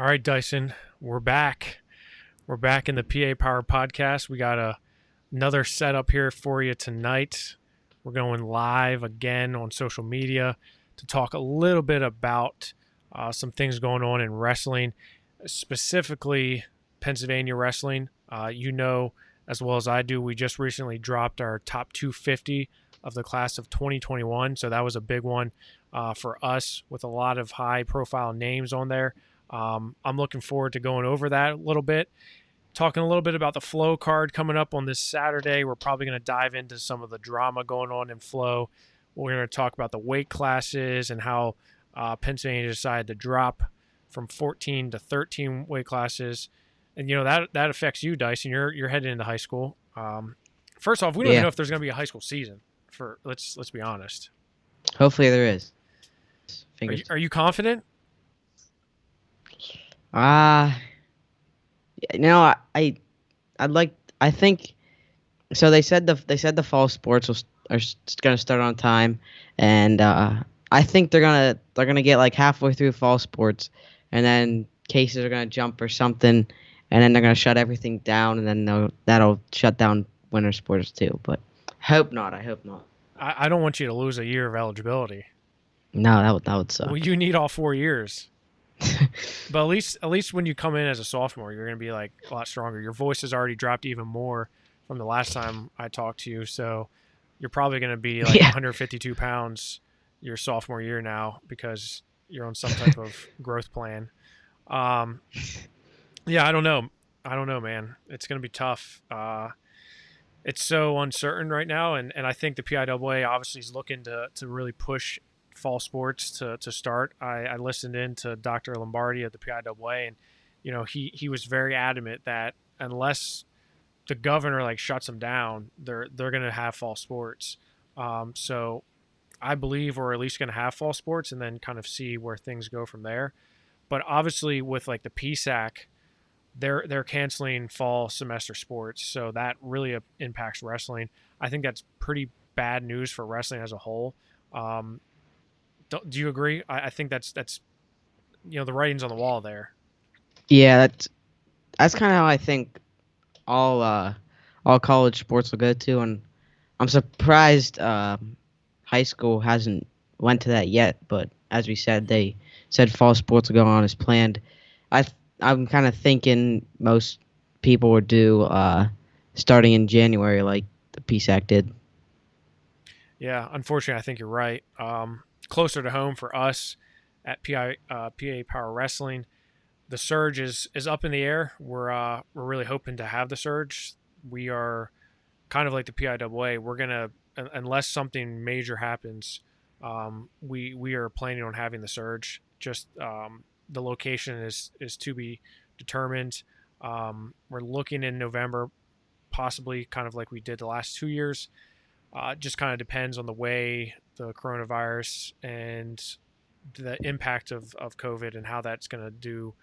All right, Dyson, we're back. We're back in the PA Power Podcast. We got another setup here for you tonight. We're going live again on social media to talk a little bit about some things going on in wrestling, specifically Pennsylvania wrestling. As well as I do, we just recently dropped our top 250 of the class of 2021. So that was a big one for us with a lot of high profile names on there. I'm looking forward to going over that a little bit, talking a little bit about the Flow card coming up on this Saturday. We're probably going to dive into some of the drama going on in Flow. We're going to talk about the weight classes and how Pennsylvania decided to drop from 14 to 13 weight classes. And, that affects you, Dyson. You're heading into high school. First off, we don't even Yeah, know if there's going to be a high school season. Let's be honest. hopefully there is. Are you, Fingers. are you confident? Ah, you know, I'd like. I think so. They said the fall sports are going to start on time, and I think they're gonna get like halfway through fall sports, and then cases are gonna jump or something, and then they're gonna shut everything down, and then that'll shut down winter sports too. But hope not. I hope not. I don't want you to lose a year of eligibility. No, that would Well, suck. you need all 4 years. But at least when you come in as a sophomore, you're going to be like a lot stronger. Your voice has already dropped even more from the last time I talked to you. So you're probably going to be like Yeah. 152 pounds your sophomore year now because you're on some type of growth plan. Um, yeah, I don't know. I don't know, man. It's going to be tough. It's so uncertain right now, and I think the PIAA obviously is looking to really push fall sports to start. I listened in to Dr. Lombardi at the PIAA, and he was very adamant that unless the governor like shuts them down, they're going to have fall sports. So I believe we're at least going to have fall sports, and then kind of see where things go from there. But obviously, with like the PSAC, they're canceling fall semester sports, so that really impacts wrestling. I think that's pretty bad news for wrestling as a whole. Um, do you agree? I think that's the writing's on the wall there. Yeah, that's kind of how I think all uh all college sports will go to, and I'm surprised high school hasn't went to that yet. But as we said, they said fall sports will go on as planned. I'm kind of thinking most people would do starting in January, like the PSAC did. Yeah, unfortunately, I think you're right. Closer to home for us at PA Power Wrestling, the surge is up in the air. We're really hoping to have the surge. We are kind of like the PIAA. We're gonna unless something major happens, we are planning on having the surge. Just the location is to be determined. We're looking in November, possibly kind of like we did the last 2 years. Just kind of depends on the way the coronavirus and the impact of COVID and how that's going to do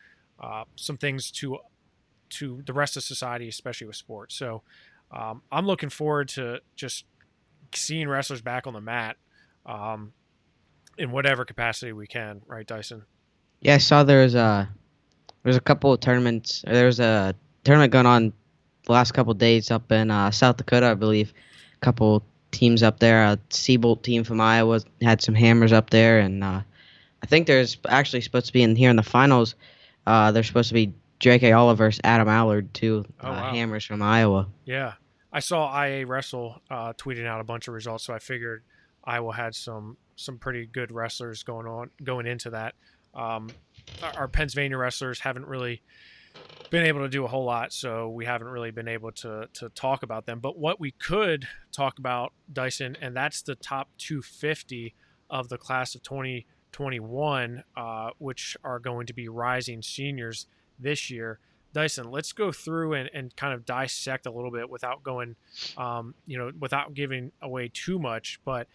some things to the rest of society, especially with sports. So I'm looking forward to just seeing wrestlers back on the mat um, in whatever capacity we can, right, Dyson? Yeah, I saw there's a couple of tournaments. There's a tournament going on the last couple of days up in South Dakota, I believe. A couple teams up there. A Seabolt team from Iowa had some hammers up there, and I think there's actually supposed to be in here in the finals. There's supposed to be J.K. Oliver's Adam Allard, two Oh wow, hammers from Iowa. yeah. I saw IA Wrestle tweeting out a bunch of results, so I figured Iowa had some pretty good wrestlers going into that. Um, our Pennsylvania wrestlers haven't really been able to do a whole lot, so we haven't really been able to talk about them. But what we could talk about, Dyson, and that's the top 250 of the class of 2021, which are going to be rising seniors this year. Dyson, let's go through and kind of dissect a little bit without going, without giving away too much. But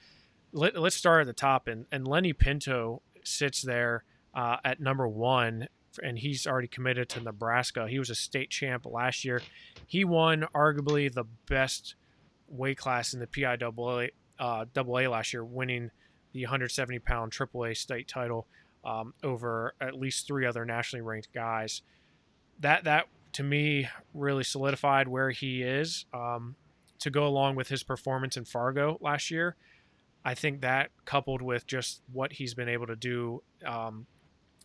let's start at the top. And Lenny Pinto sits there at number one, and he's already committed to Nebraska. He was a state champ last year. He won arguably the best weight class in the PIAA AA last year, winning the 170-pound AAA state title. over at least three other nationally ranked guys. That to me really solidified where he is. To go along with his performance in Fargo last year, I think that coupled with just what he's been able to do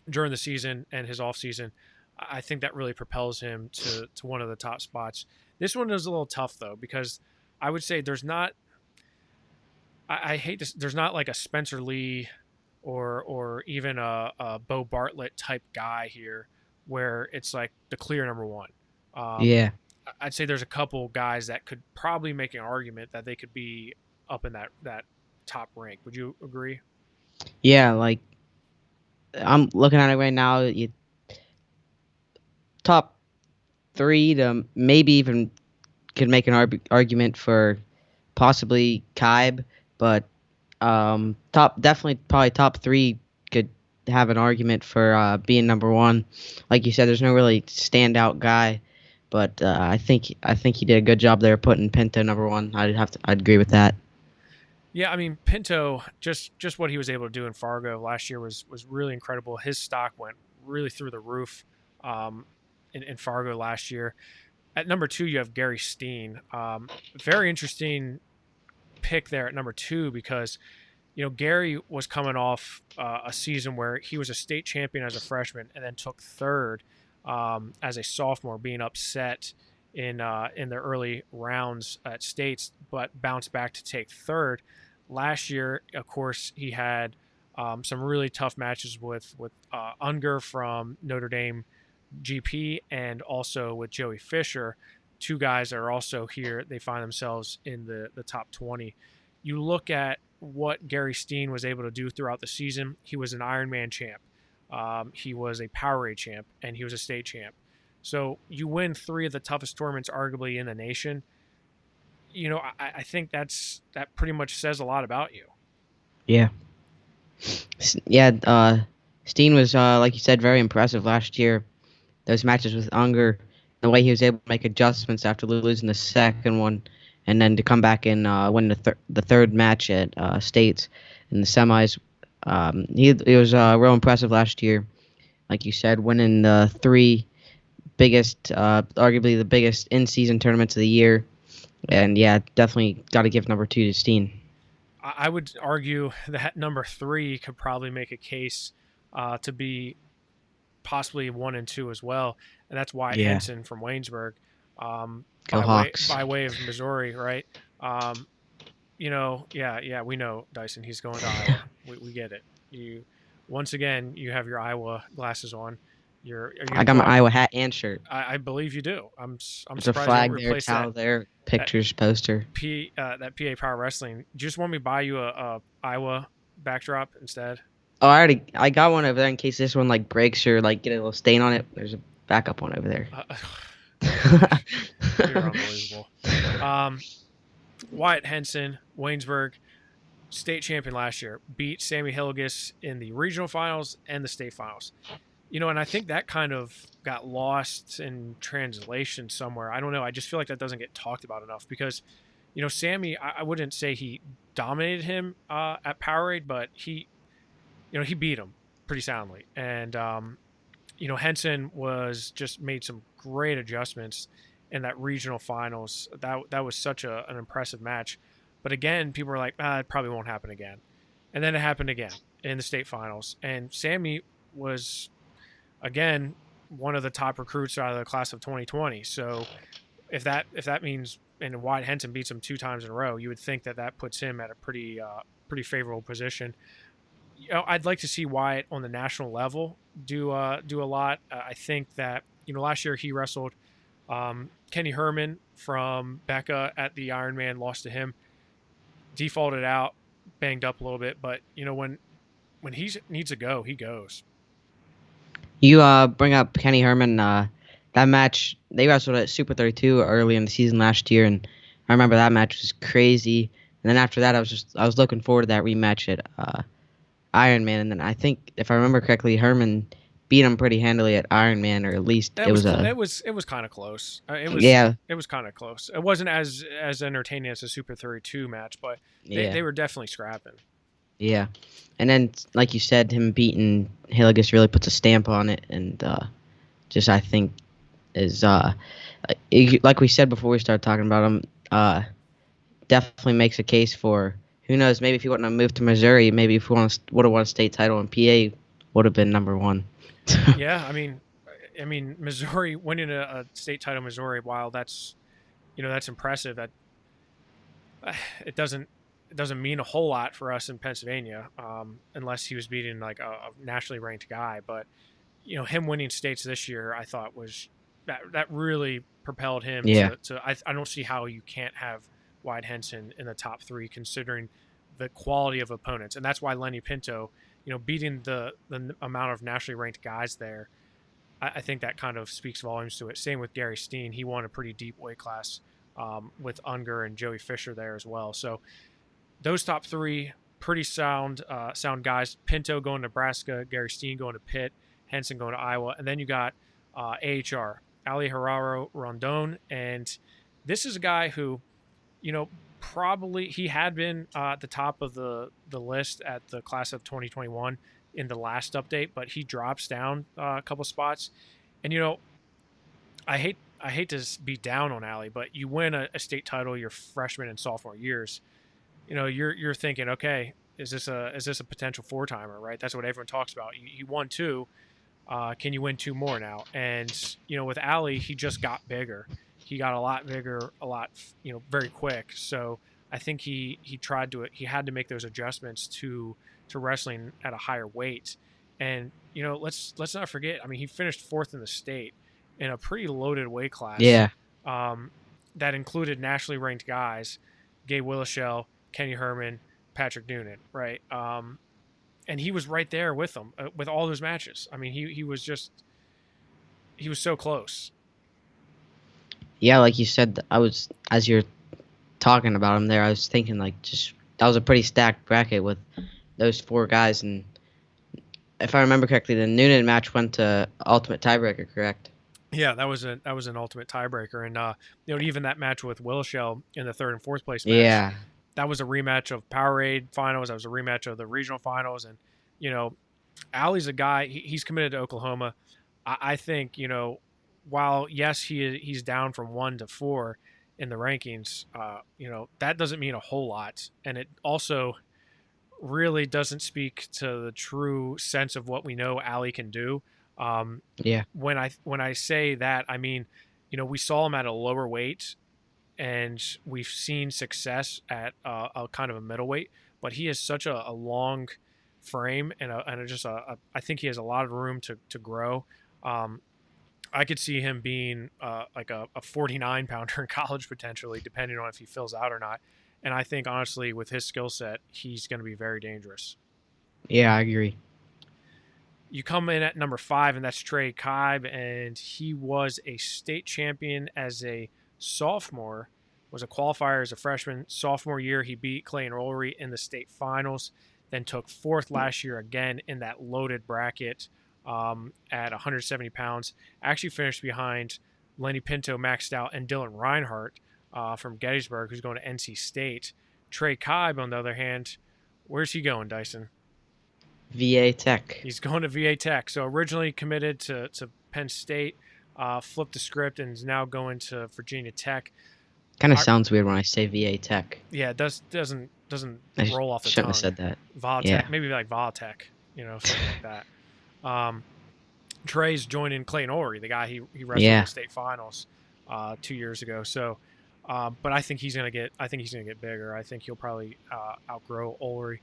during the season and his off season, I think that really propels him to one of the top spots. This one is a little tough though because I would say there's not. I hate this. There's not like a Spencer Lee or even a Bo Bartlett type guy here where it's like the clear number one. Um, Yeah. I'd say there's a couple guys that could probably make an argument that they could be up in that top rank. Would you agree? Yeah, like I'm looking at it right now. You top three to maybe even could make an argument for possibly Kaib, but top definitely probably top three could have an argument for being number one. Like you said, there's no really standout guy, but I think he did a good job there putting Pinto number one. I'd agree with that. Yeah, I mean Pinto, just what he was able to do in Fargo last year was really incredible. His stock went really through the roof um, in Fargo last year. At number two, you have Gary Steen. Very interesting pick there at number two because Gary was coming off a season where he was a state champion as a freshman and then took third as a sophomore, being upset in the early rounds at states, but bounced back to take third. Last year, of course, he had some really tough matches with Unger from Notre Dame GP and also with Joey Fisher, two guys that are also here. They find themselves in the top 20. You look at what Gary Steen was able to do throughout the season. He was an Ironman champ. He was a Powerade champ, and he was a state champ. So you win three of the toughest tournaments, arguably in the nation. I think that pretty much says a lot about you. Yeah, yeah. Steen was like you said, very impressive last year. Those matches with Unger, the way he was able to make adjustments after losing the second one, and then to come back and win the third match at states in the semis. He was real impressive last year, like you said, winning the three biggest, arguably the biggest in-season tournaments of the year. And yeah, definitely got to give number two to Steen. I would argue that number three could probably make a case to be possibly one and two as well, and that's Wyatt Yeah, Henson from Waynesburg, go Hawks. by way of Missouri, right? Yeah, we know Dyson. He's going to Iowa. We get it. You once again you have your Iowa glasses on. Are you I gonna got put my on? Iowa hat and shirt. I believe you do. I'm There's a surprised you don't flag there, replace that towel there, that pictures, poster. that PA Power Wrestling. Do you just want me to buy you a Iowa backdrop instead? Oh, I got one over there in case this one like breaks or like get a little stain on it. There's a backup one over there. Gosh, you're unbelievable. Um, Wyatt Henson, Waynesburg, state champion last year, beat Sammy Hilgis in the regional finals and the state finals. And I think that kind of got lost in translation somewhere. I don't know. I just feel like that doesn't get talked about enough because, Sammy, I wouldn't say he dominated him at Powerade, but he beat him pretty soundly. And, Henson was just made some great adjustments in that regional finals. That was such an impressive match. But again, people were like, it probably won't happen again. And then it happened again in the state finals. And Sammy was, again, one of the top recruits out of the class of 2020. So if that means and Wyatt Henson beats him two times in a row, you would think that puts him at a pretty favorable position. I'd like to see Wyatt on the national level do a lot. I think that last year he wrestled Kenny Herman from Becca at the Ironman, lost to him, defaulted out, banged up a little bit, but when he needs to go, he goes. You bring up Kenny Herman. That match they wrestled at Super 32 early in the season last year, and I remember that match was crazy. And then after that, I was looking forward to that rematch at Iron Man, and then I think if I remember correctly, Herman beat him pretty handily at Iron Man, or at least That it was was a it was kind of close. yeah, It was kind of close. It wasn't as entertaining as a Super 32 match, but they yeah. were definitely scrapping. Yeah, and then like you said, him beating Hillegas really puts a stamp on it, and just I think is like we said before we started talking about him, definitely makes a case for who knows, maybe if he wouldn't have moved to Missouri, maybe if we would have won a state title in PA, would have been number one. Yeah, I mean, Missouri winning a state title, in Missouri. While that's that's impressive. That it doesn't mean a whole lot for us in Pennsylvania, unless he was beating like a nationally ranked guy. But him winning states this year, I thought was that really propelled him Yeah, to. I don't see how you can't have Wyatt Henson in the top three, considering the quality of opponents, and that's why Lenny Pinto, beating the amount of nationally ranked guys there, I think that kind of speaks volumes to it. Same with Gary Steen. He won a pretty deep weight class with Unger and Joey Fisher there as well. So those top three, pretty sound guys. Pinto going to Nebraska, Gary Steen going to Pitt, Henson going to Iowa. And then you got AHR, Ali Herrero Rondon. And this is a guy who, you know, probably he had been at the top of the list at the class of 2021 in the last update, but he drops down a couple spots. And I hate to be down on Allie, but you win a state title your freshman and sophomore years. You're thinking, okay, is this a potential four timer, right? That's what everyone talks about. He won two. Can you win two more now? And with Allie, he just got bigger. He got a lot bigger, a lot very quick. So I think he had to make those adjustments to wrestling at a higher weight. And let's not forget. I mean, he finished fourth in the state in a pretty loaded weight class yeah, um, that included nationally ranked guys, Gabe Willishell, Kenny Herman, Patrick Noonan, right? And he was right there with them with all those matches. I mean, he was so close. yeah. Like you said, I was as you're talking about him there, I was thinking like just that was a pretty stacked bracket with those four guys, and if I remember correctly, the Noonan match went to ultimate tiebreaker, correct? Yeah, that was an ultimate tiebreaker, and even that match with Willishell in the third and fourth place match, Yeah, that was a rematch of Powerade finals. That was a rematch of the regional finals, and you know, Allie's a guy. He's committed to Oklahoma. I think while yes he's down from 1 to 4 in the rankings, that doesn't mean a whole lot, and it also really doesn't speak to the true sense of what we know Allie can do. Um, yeah, when I say that, I mean, we saw him at a lower weight, and we've seen success at a kind of a middleweight, but he has such a long frame I think he has a lot of room to grow. Um, I could see him being like a 49 pounder in college potentially, depending on if he fills out or not. And I think honestly, with his skill set, he's going to be very dangerous. yeah. I agree. You come in at number 5, and that's Trey Kibe, and he was a state champion as a sophomore, was a qualifier as a freshman. Sophomore year, he beat Clayton Rollery in the state finals, then took fourth last year again in that loaded bracket at 170 pounds. Actually finished behind Lenny Pinto, maxed out, and Dylan Reinhardt from Gettysburg, who's going to NC State. Trey Kibe, on the other hand, where's he going, Dyson? VA Tech. He's going to VA Tech. So originally committed to Penn State, flipped the script, and is now going to Virginia Tech. Kind of sounds weird when I say VA Tech. Yeah, it doesn't I roll off the shouldn't tongue. have said that. Voltech, Yeah, maybe like Voltech, something like that. Trey's joining Clayton Orey, the guy he wrestled in yeah, the state finals 2 years ago. So, but I think he's gonna get bigger. I think he'll probably outgrow Orey.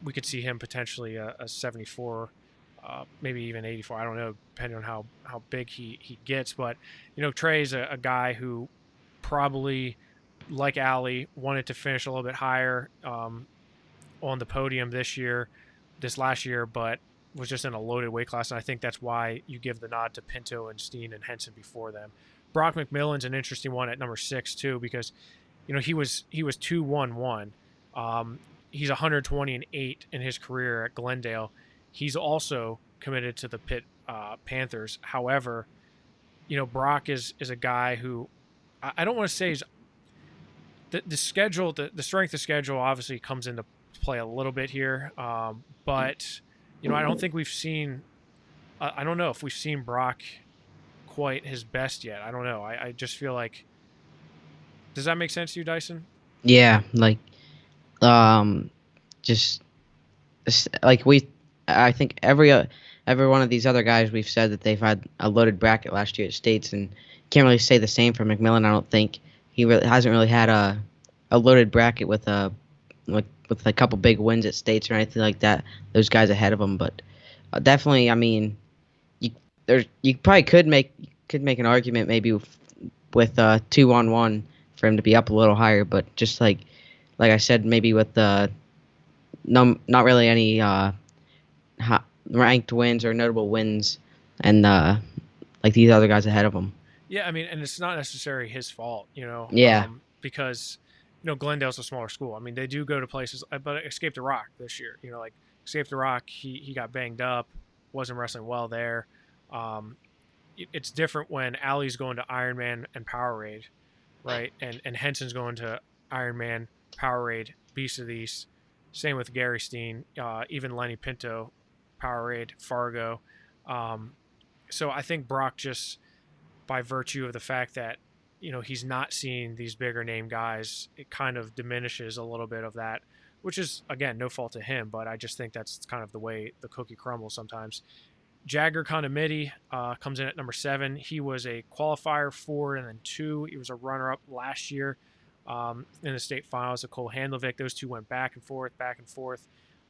We could see him potentially a 74, maybe even 84. I don't know, depending on how big he gets. But Trey's a guy who probably, like Allie, wanted to finish a little bit higher on the podium this last year, but was just in a loaded weight class. And I think that's why you give the nod to Pinto and Steen and Henson before them. Brock McMillan's an interesting one at number 6 too, because he was 2-1-1. He's 120-8 in his career at Glendale. He's also committed to the Pitt Panthers. However, Brock is a guy who I don't want to say is the schedule, the strength of schedule obviously comes into play a little bit here. But I don't think we've seen. I don't know if we've seen Brock quite his best yet. I don't know. I just feel like. Does that make sense to you, Dyson? Yeah, like um, just like I think every one of these other guys we've said that they've had a loaded bracket last year at states, and can't really say the same for McMillan. I don't think he really hasn't really had a loaded bracket with with a couple big wins at states or anything like that. Those guys ahead of him, but definitely, I mean, you you probably could make an argument maybe with 2-on-1 for him to be up a little higher, but just like I said, maybe with no, not really any ranked wins or notable wins, and like these other guys ahead of him. Yeah, I mean, and it's not necessarily his fault, Yeah, because Glendale's a smaller school. I mean, they do go to places, but Escape the Rock this year, like Escape the Rock, he got banged up, wasn't wrestling well there. Um, it's different when Allie's going to Ironman and Powerade, right? And Henson's going to Ironman, Powerade, Beast of the East. Same with Gary Steen, even Lenny Pinto, Powerade, Fargo. Um, so I think Brock just by virtue of the fact that he's not seeing these bigger name guys, it kind of diminishes a little bit of that, which is again no fault to him, but I just think that's kind of the way the cookie crumbles sometimes. Jagger Condomiti comes in at number 7. He was a qualifier 4 and then 2. He was a runner-up last year in the state finals of Cole Handlovic. Those two went back and forth,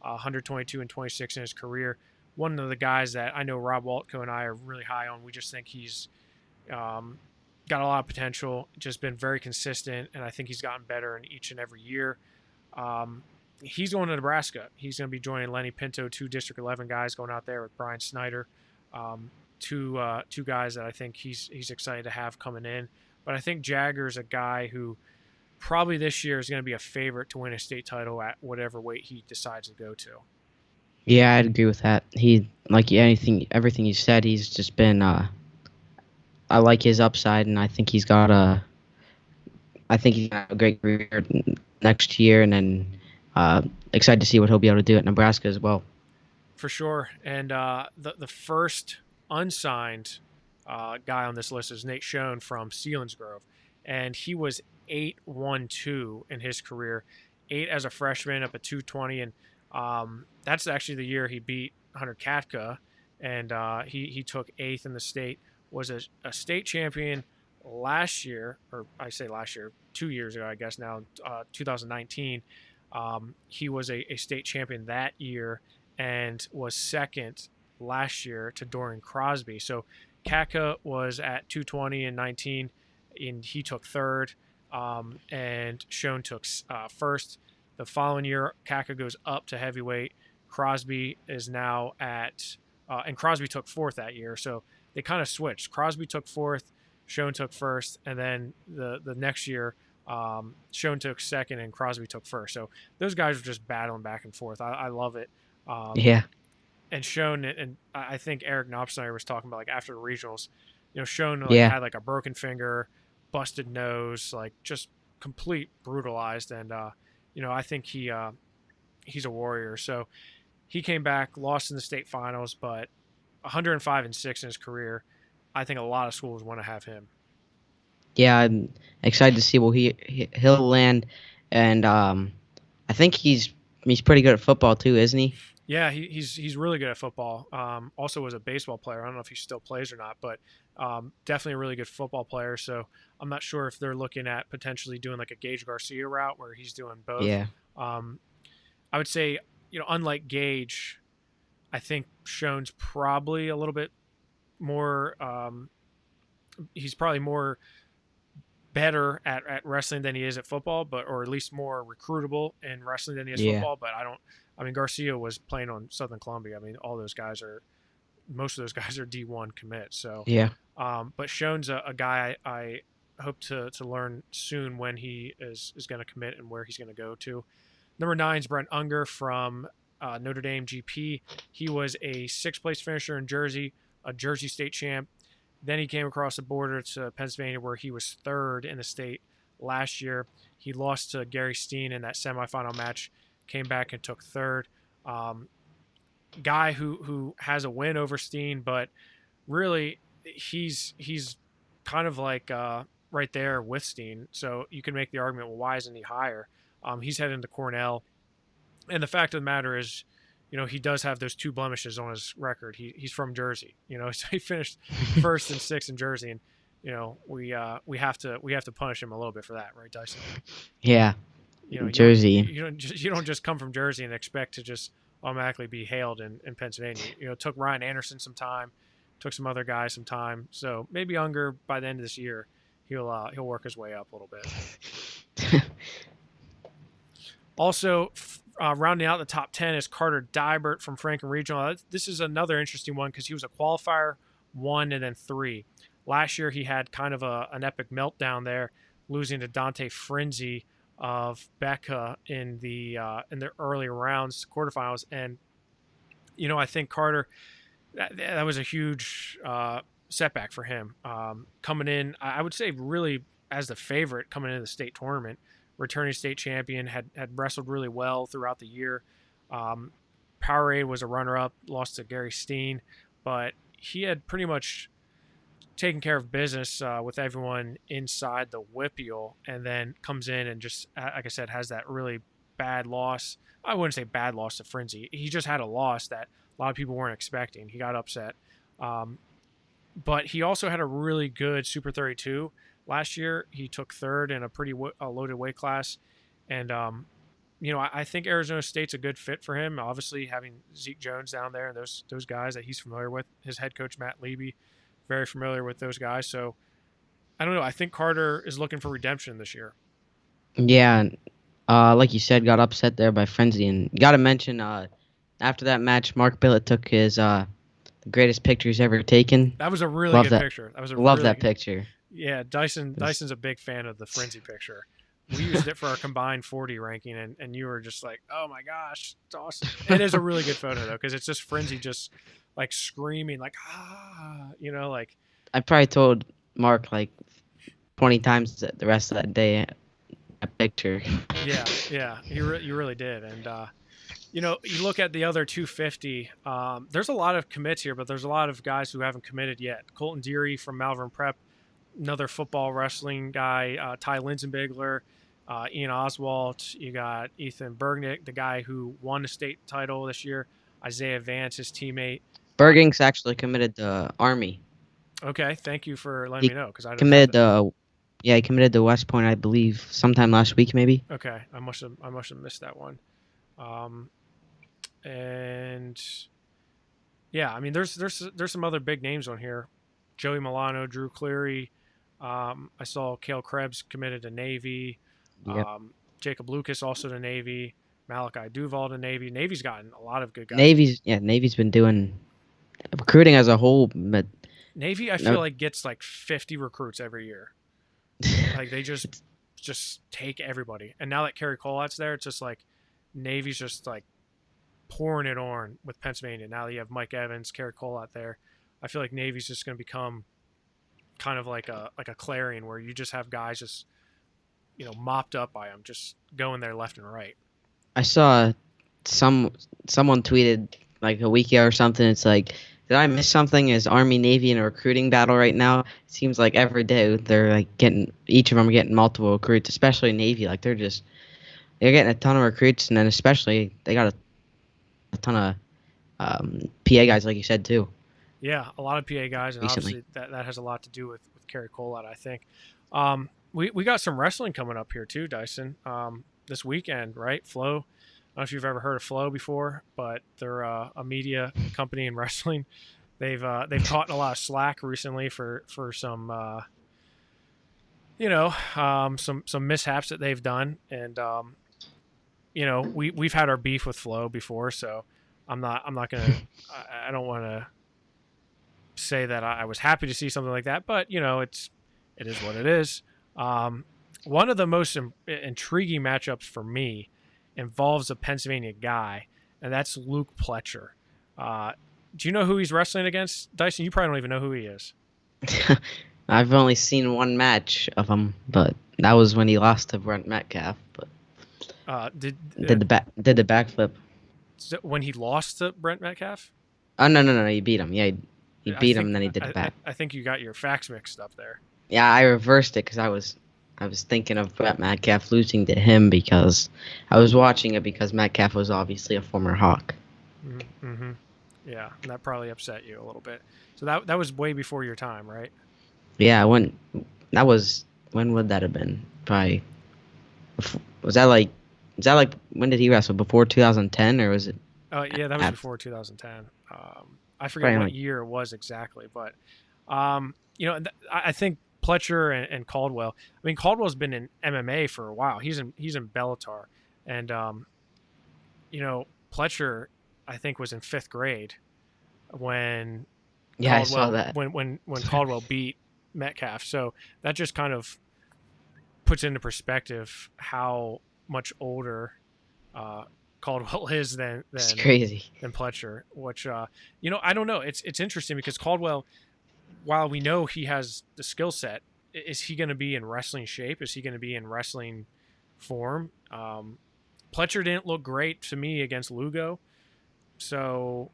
122 and 26 in his career. One of the guys that I know Rob Waltco and I are really high on. We just think he's got a lot of potential, just been very consistent, and I think he's gotten better in each and every year. He's going to Nebraska. He's going to be joining Lenny Pinto, 2 District 11 guys going out there with Brian Snyder. Two guys that I think he's excited to have coming in. But I think Jagger's a guy who probably this year is going to be a favorite to win a state title at whatever weight he decides to go to. yeah, I'd agree with that. He like everything you said. He's just been. I like his upside, and I think he's got I think he's got a great career next year, and then excited to see what he'll be able to do at Nebraska as well. For sure. And the first unsigned guy on this list is Nate Schoen from Selinsgrove, and he was 8-1-2 in his career, 8 as a freshman up at 220, and that's actually the year he beat Hunter Katka, and he took 8th in the state. Was a state champion last year, or I say last year, 2 years ago, I guess now, 2019. He was a state champion that year and was second last year to Dorian Crosby. So Kaka was at 220 and 19, and he took third, and Schoen took first. The following year, Kaka goes up to heavyweight. Crosby is now at, and Crosby took fourth that year. So they kind of switched. Crosby took fourth, Schoen took first, and then the next year, Schoen took second and Crosby took first. So those guys were just battling back and forth. I love it. Yeah, And Schoen, and I think Eric Knopfsnyder was talking about like after the regionals, Schoen like yeah, had like a broken finger, busted nose, like just complete brutalized. And I think he's a warrior. So he came back, lost in the state finals, but 105 and 6 in his career. I think a lot of schools want to have him. yeah. I'm excited to see where he'll land, and I think he's pretty good at football too, isn't he? Yeah, he's really good at football. Also was a baseball player. I don't know if he still plays or not, but definitely a really good football player. So I'm not sure if they're looking at potentially doing like a Gage Garcia route where he's doing both. Yeah, Um, I would say, unlike Gage, I think Schoen's probably a little bit more. He's probably more better at wrestling than he is at football, or at least more recruitable in wrestling than he is yeah, football. But I mean, Garcia was playing on Southern Columbia. I mean, most of those guys are D1 commits. So, yeah, but Schoen's a guy I hope to learn soon when he is going to commit and where he's going to go to. Number 9 is Brent Unger from Notre Dame GP. He was a 6th place finisher in Jersey, a Jersey state champ. Then he came across the border to Pennsylvania, where he was 3rd in the state last year. He lost to Gary Steen in that semifinal match. came back and took third. Um, Guy who has a win over Steen, but really he's kind of like right there with Steen. So you can make the argument, well, why isn't he higher? He's heading to Cornell, and the fact of the matter is, he does have those two blemishes on his record. He's from Jersey, so he finished first and sixth in Jersey, and we have to punish him a little bit for that, right, Dyson? Yeah, You Jersey. you don't just come from Jersey and expect to just automatically be hailed in Pennsylvania. It took Ryan Anderson some time, took some other guys some time. So maybe Unger by the end of this year, he'll work his way up a little bit. Also, rounding out the top 10 is Carter Dybert from Franklin Regional. This is another interesting one because he was a qualifier 1 and then 3. Last year he had kind of an epic meltdown there, losing to Dante Frenzy of Becca in the earlier rounds, quarterfinals, and I think Carter, that was a huge setback for him. Coming in, I would say really as the favorite coming into the state tournament, returning state champion, had wrestled really well throughout the year. Powerade was a runner-up, lost to Gary Steen, but he had pretty much taken care of business with everyone inside the Whippeal, and then comes in and just, like I said, has that really bad loss. I wouldn't say bad loss to Frenzy. He just had a loss that a lot of people weren't expecting. He got upset. But he also had a really good Super 32. Last year, he took third in a pretty loaded weight class. And, I think Arizona State's a good fit for him. Obviously, having Zeke Jones down there and those guys that he's familiar with. His head coach, Matt Leby, very familiar with those guys. So, I don't know. I think Carter is looking for redemption this year. Yeah, like you said, got upset there by Frenzy. And got to mention, after that match, Mark Billett took his greatest pictures ever taken. That was a really good picture. Love that picture. Yeah, Dyson's a big fan of the Frenzy picture. We used it for our combined 40 ranking, and you were just like, oh my gosh, it's awesome. It is a really good photo, though, because it's just Frenzy just, like, screaming, like, like... I probably told Mark, like, 20 times the rest of that day, a picture. Yeah, you really did. And, you look at the other 250, there's a lot of commits here, but there's a lot of guys who haven't committed yet. Colton Deary from Malvern Prep, another football wrestling guy, Ty Linsenbigler, Ian Oswald. You got Ethan Bergnick, the guy who won the state title this year. Isaiah Vance, his teammate. Berging's actually committed to Army. Okay, thank you for letting me know, because I committed he committed to West Point, I believe, sometime last week, maybe. Okay, I must have missed that one. And yeah, I mean, there's some other big names on here. Joey Milano, Drew Cleary. I saw Cale Krebs committed to Navy. Yep. Jacob Lucas also to Navy. Malachi Duval to Navy. Navy's gotten a lot of good guys. Navy's been doing recruiting as a whole. But Navy, I feel like gets like 50 recruits every year. Like they just take everybody. And now that Kerry Colat's there, it's just like Navy's just like pouring it on with Pennsylvania. Now that you have Mike Evans, Kerry Colat there, I feel like Navy's just going to become kind of like a Clarion, where you just have guys just mopped up by them, just going there left and right. I saw someone tweeted like a week ago or something. It's like, did I miss something? Is Army Navy in a recruiting battle right now? It seems like every day they're like each of them are getting multiple recruits, especially Navy. Like they're getting a ton of recruits, and then especially they got a ton of PA guys, like you said too. Yeah, a lot of PA guys, and recently. Obviously that has a lot to do with Kerry Colat, I think. We got some wrestling coming up here too, Dyson. This weekend, right? Flow. I don't know if you've ever heard of Flow before, but they're a media company in wrestling. They've caught a lot of slack recently for some some mishaps that they've done, and we've had our beef with Flow before, so I'm not gonna I don't want to say that I was happy to see something like that, but it is what it is. One of the most intriguing matchups for me involves a Pennsylvania guy, and that's Luke Pletcher. Do you know who he's wrestling against, Dyson? You probably don't even know who he is. I've only seen one match of him, but that was when he lost to Brent Metcalf. But Did Did the backflip. when he lost to Brent Metcalf? Oh no, he beat him. Yeah, he beat him and then he did the back. I think you got your facts mixed up there. Yeah, I reversed it because I was thinking of Brett Metcalf losing to him because I was watching it because Metcalf was obviously a former Hawk. Mm-hmm. Yeah, and that probably upset you a little bit. So that was way before your time, right? Yeah, that was when would that have been? Probably was that like when did he wrestle? Before 2010 or was it Yeah, that was after? before 2010. I forget Probably what like year it was exactly, but I think Pletcher and Caldwell. I mean, Caldwell's been in MMA for a while. He's in Bellator, and Pletcher, I think, was in fifth grade when yeah, I saw that. When Caldwell beat Metcalf. So that just kind of puts into perspective how much older uh, Caldwell is It's crazy. than Pletcher. Which I don't know. It's interesting because Caldwell, while we know he has the skill set, is he going to be in wrestling shape? Is he going to be in wrestling form? Pletcher didn't look great to me against Lugo, so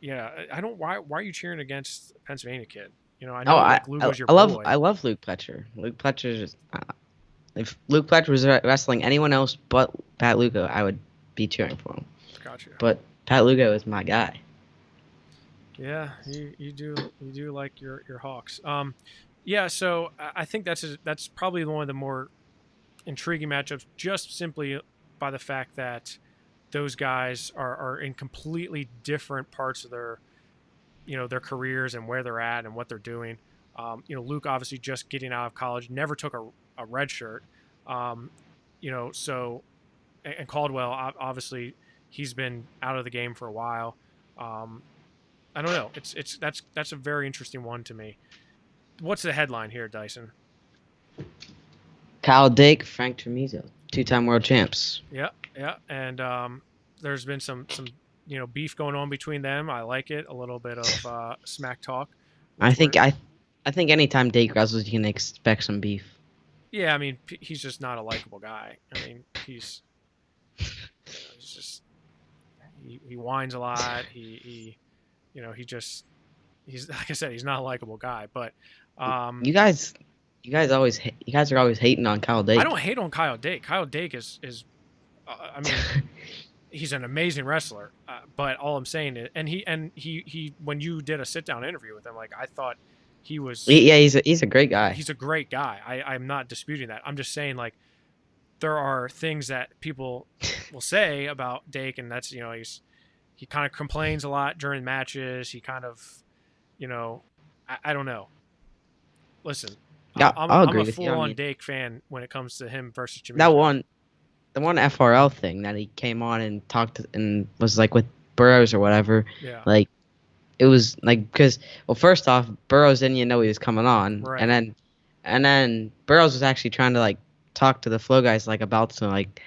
yeah, I don't. Why are you cheering against Pennsylvania kid? I Oh, know like Lugo's your I boy. love Luke Pletcher. Luke Pletcher is if Luke Pletcher was wrestling anyone else but Pat Lugo, I would be cheering for him. Got you. But Pat Lugo is my guy. Yeah, you do like your Hawks. Yeah. So I think that's probably one of the more intriguing matchups, just simply by the fact that those guys are in completely different parts of their careers and where they're at and what they're doing. Luke obviously just getting out of college, never took a red shirt. Um, so and Caldwell obviously he's been out of the game for a while. Um, I don't know. That's a very interesting one to me. What's the headline here, Dyson? Kyle Dake, Frank Tremizo, two-time world champs. Yeah, yeah, and there's been some beef going on between them. I like it. A little bit of smack talk, I which think we're I I think anytime Dake wrestles, you can expect some beef. yeah. I mean, he's just not a likable guy. I mean, he's just he whines a lot. He's like I said, he's not a likable guy. But um, You guys, you guys are always hating on Kyle I Dake. don't hate on Kyle Dake. Kyle Dake is I mean, he's an amazing wrestler. But all I'm saying is, and he when you did a sit down interview with him, like I thought he was Yeah, he's a great guy. he's a great guy. I'm not disputing that. I'm just saying like there are things that people will say about Dake, and that's he kind of complains a lot during matches. He kind of I don't know. Listen, Yeah, I'll I'm agree a with you. full I on mean, Dake fan when it comes to him versus that Chamizo. one, the one FRL thing that he came on and talked and was like with Burrows or whatever, Yeah, like it was like because well, first off, Burrows didn't even know he was coming on, right. and then Burrows was actually trying to like talk to the flow guys like about some like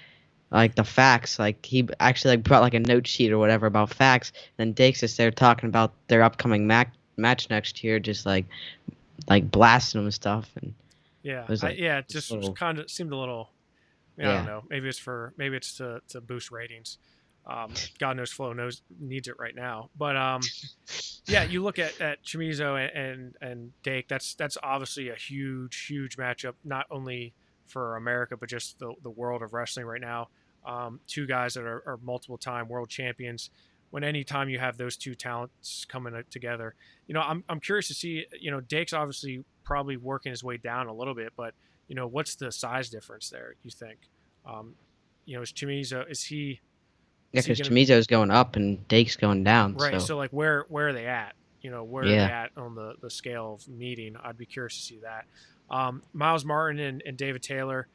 the facts. Like he actually like brought like a note sheet or whatever about facts. Then Dake's just there talking about their upcoming match next year, just like blasting them and stuff. And Yeah, it was like yeah. It just just a little kind of seemed a little. I don't yeah. know. Maybe it's to boost ratings. God knows Flo needs it right now. But yeah, you look at Chamizo and Dake. That's obviously a huge matchup, not only for America but just the world of wrestling right now. Two guys that are multiple time world champions. When any time you have those two talents coming together, I'm curious to see. Dake's obviously probably working his way down a little bit, but what's the size difference there? You think? Um, is Chamizo Yeah, is he because going to Chamizo's going up and Dake's going down. right? So So like where are they at? Where are they yeah, at on the scale of meeting? I'd be curious to see that. Miles Martin and David Taylor.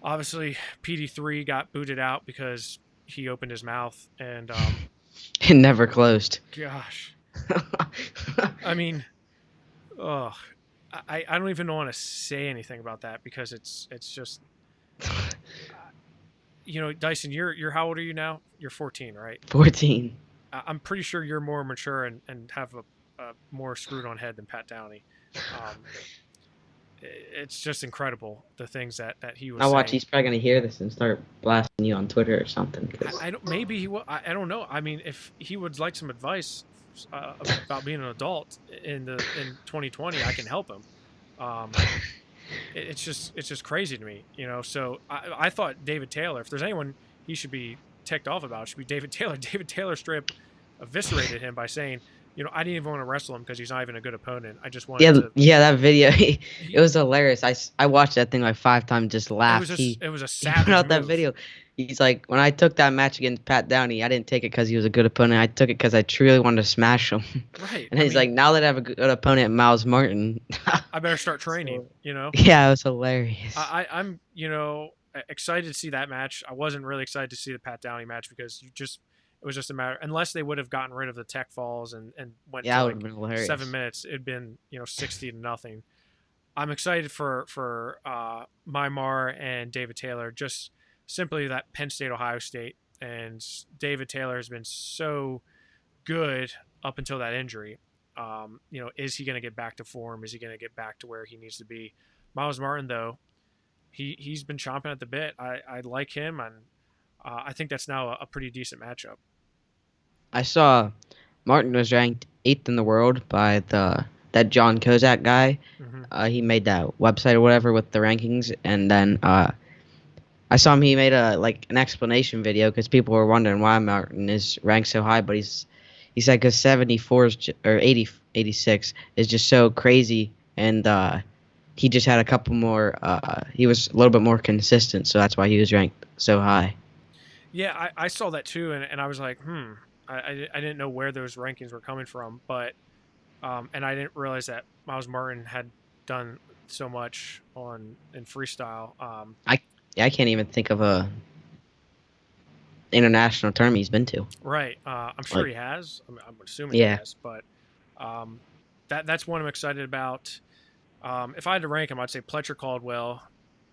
Obviously, PD3 got booted out because he opened his mouth, and it never closed. gosh, I mean, ugh, I don't even want to say anything about that because it's just Dyson, you're how old are you now? You're 14, right? 14. I'm pretty sure you're more mature and have a more screwed on head than Pat Downey. Um, it's just incredible the things that he was Now watch, saying. he's probably gonna hear this and start blasting you on Twitter or something. I don't. Maybe he will. I don't know. I mean, if he would like some advice about being an adult in 2020, I can help him. Um, it's just crazy to me, you know. So I thought David Taylor, if there's anyone he should be ticked off about, it should be David Taylor. David Taylor straight up eviscerated him by saying, you know, I didn't even want to wrestle him because he's not even a good opponent. I just wanted Yeah, to. yeah, that video, it He, was hilarious. I watched that thing like 5 times, just laughed. it was a He put savage out that move. video. He's like, when I took that match against Pat Downey, I didn't take it because he was a good opponent. I took it because I truly wanted to smash him. Right. And I he's like, mean, now that I have a good opponent, Miles Martin. I better start training. So, You know. yeah, it was hilarious. I'm excited to see that match. I wasn't really excited to see the Pat Downey match because it was just a matter, unless they would have gotten rid of the tech falls and went Yeah, to that would have like been hilarious. 7 minutes, it'd been 60-0. I'm excited for Mymar and David Taylor, just simply that Penn State Ohio State, and David Taylor has been so good up until that injury. Is he going to get back to form? Is he going to get back to where he needs to be? Miles Martin, though, he's been chomping at the bit. I like him, and I think that's now a pretty decent matchup. I saw Martin was ranked 8th in the world by that John Kozak guy. Mm-hmm. He made that website or whatever with the rankings, and then I saw him. He made an explanation video because people were wondering why Martin is ranked so high, but he said because 74 or 80, 86 is just so crazy, and he just had a couple more. He was a little bit more consistent, so that's why he was ranked so high. Yeah, I saw that too, and I was like, I didn't know where those rankings were coming from, but and I didn't realize that Miles Martin had done so much in freestyle. I can't even think of a international tournament he's been to. Right, I'm sure Like, he has. I'm assuming he yeah, has, but um, that's one I'm excited about. If I had to rank him, I'd say Pletcher Caldwell,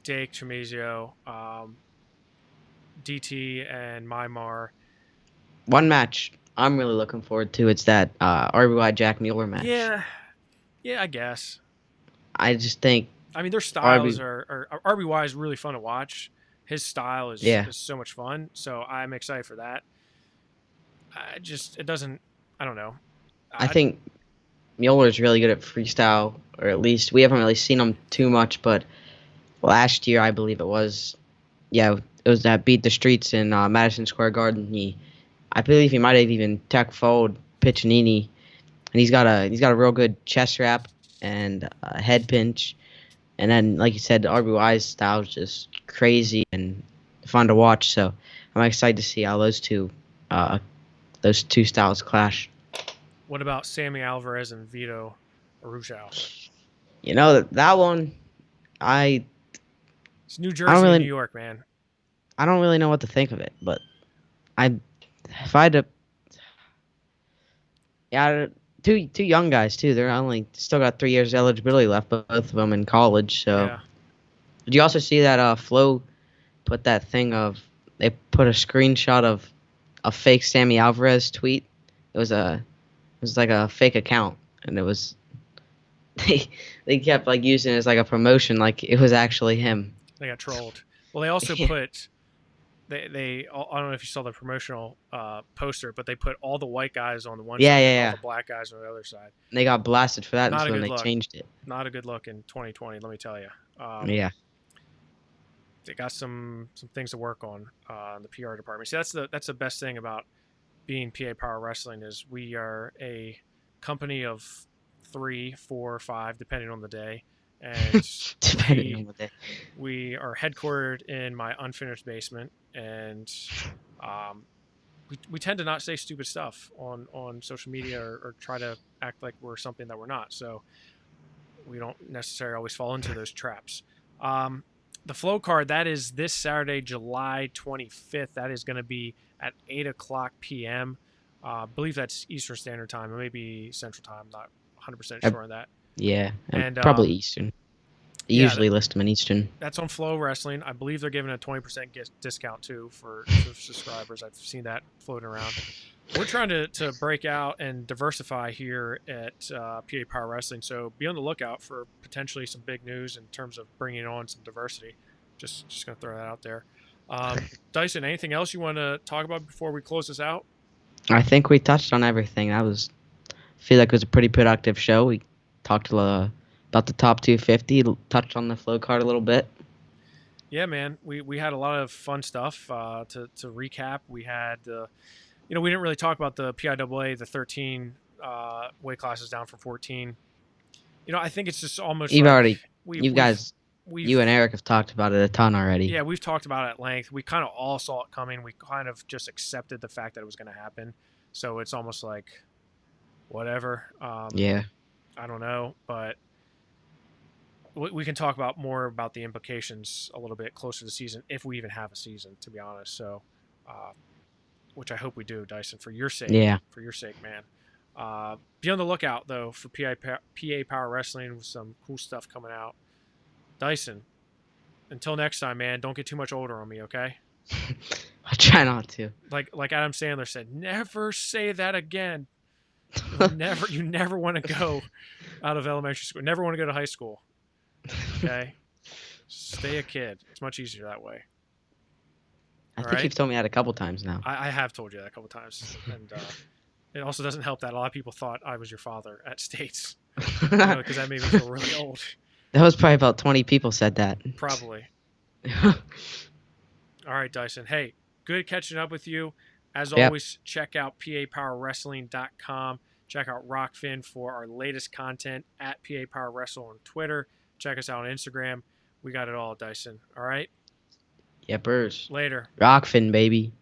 Dake Chimizio, DT, and Mymar. one match I'm really looking forward to. It's that RBY Jack Mueller match. Yeah, I guess. I just think I mean, their styles RB, are RBY is really fun to watch. His style yeah, is so much fun, so I'm excited for that. It doesn't. I don't know. I I, think Mueller's really good at freestyle, or at least we haven't really seen him too much. But last year, I believe it was, yeah, it was that Beat the Streets in Madison Square Garden. I believe he might have even tech fouled Piccinini, and he's got a real good chest wrap and head pinch. And then, like you said, the RBY's style is just crazy and fun to watch. So I'm excited to see how those two styles clash. what about Sammy Alvarez and Vito Arujau? That one, I It's New I don't Jersey and New really York, man. I don't really know what to think of it. But I if I had to, yeah, two young guys too. They're only still got 3 years eligibility left, both of them in college. So Yeah, did you also see that Flo put that thing of they put a screenshot of a fake Sammy Alvarez tweet. It was like a fake account, and it was they kept like using it as like a promotion, like it was actually him. they got trolled. Well, they also Yeah, put they I don't know if you saw the promotional poster, but they put all the white guys on the one yeah, side and all yeah. the black guys on the other side. And they got blasted for that, and Not so a then good they look. changed it. Not a good look in 2020. Let me tell you. Yeah, They got some things to work on in the PR department. See, that's the best thing about being PA Power Wrestling is we are a company of 3, 4, 5, depending on the day, and depending on what they. we are headquartered in my unfinished basement, and um, we tend to not say stupid stuff on social media or try to act like we're something that we're not. So we don't necessarily always fall into those traps. The flow card, that is this Saturday, July 25th. That is going to be at 8 o'clock p.m. I believe that's Eastern Standard Time. It may be Central Time. I'm not 100% Uh, sure on that. Yeah, And probably Eastern. They yeah, usually list them in Eastern. that's on Flow Wrestling. I believe they're giving a 20% discount too for subscribers. I've seen that floating around. we're trying to break out and diversify here at PA Power Wrestling. So be on the lookout for potentially some big news in terms of bringing on some diversity. Just gonna throw that out there. Dyson, anything else you want to talk about before we close this out? I think we touched on everything. Feel like it was a pretty productive show. We talked about the top 250, touched on the flow card a little bit. Yeah, man, we had a lot of fun stuff to recap. We had we didn't really talk about the PIAA, the 13 weight classes down from 14. I think it's just almost You've like already, we you we've guys, we've you and Eric have talked about it a ton already. yeah, we've talked about it at length. We kind of all saw it coming. We kind of just accepted the fact that it was going to happen. So it's almost like whatever. Yeah. I don't know, but we can talk about more about the implications a little bit closer to the season if we even have a season, to be honest. So, which I hope we do, Dyson, for your sake. Yeah. For your sake, man. Be on the lookout though for PA Power Wrestling with some cool stuff coming out. Dyson, until next time, man. Don't get too much older on me, okay? I'll try not to. Like Adam Sandler said, never say that again. You never want to go out of elementary school. Never want to go to high school. Okay? Stay a kid. It's much easier that way. I All think right? you've told me that a couple times now. I have told you that a couple times. And it also doesn't help that a lot of people thought I was your father at States. Because that made me feel really old. That was probably about 20 people said that. Probably. All right, Dyson. Hey, good catching up with you. As always, check out papowerwrestling.com. Check out Rockfin for our latest content at PA Power Wrestle on Twitter. Check us out on Instagram. We got it all, Dyson. All right? Yepers. Later. Rockfin, baby.